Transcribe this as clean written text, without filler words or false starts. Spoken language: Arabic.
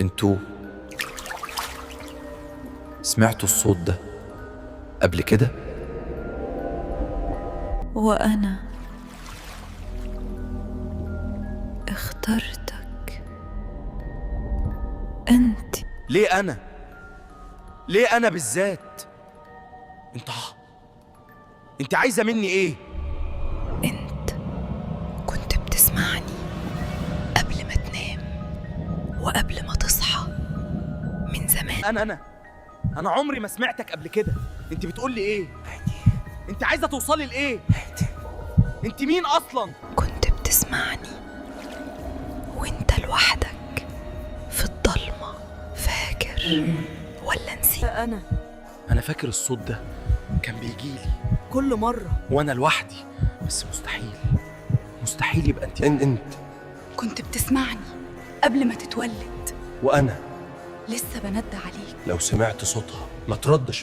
انتوا سمعتوا الصوت ده قبل كده؟ وأنا اخترتك أنت. ليه أنا؟ ليه أنا بالذات؟ أنت عايزة مني إيه؟ أنت كنت بتسمعني قبل ما تنام وقبل ما تصحى من زمان. أنا عمري ما سمعتك قبل كده. أنت بتقولي إيه؟ أنت عايزة توصلي لإيه؟ أنت مين أصلاً؟ كنت بتسمعني وأنت لوحدك في الضلمة، فاكر ولا نسيت؟ أنا فاكر الصوت ده كان بيجيلي كل مرة وأنا لوحدي، بس مستحيل يبقى أنت. كنت بتسمعني قبل ما تتولد، وأنا لسه بندى عليك. لو سمعت صوتها ما تردش.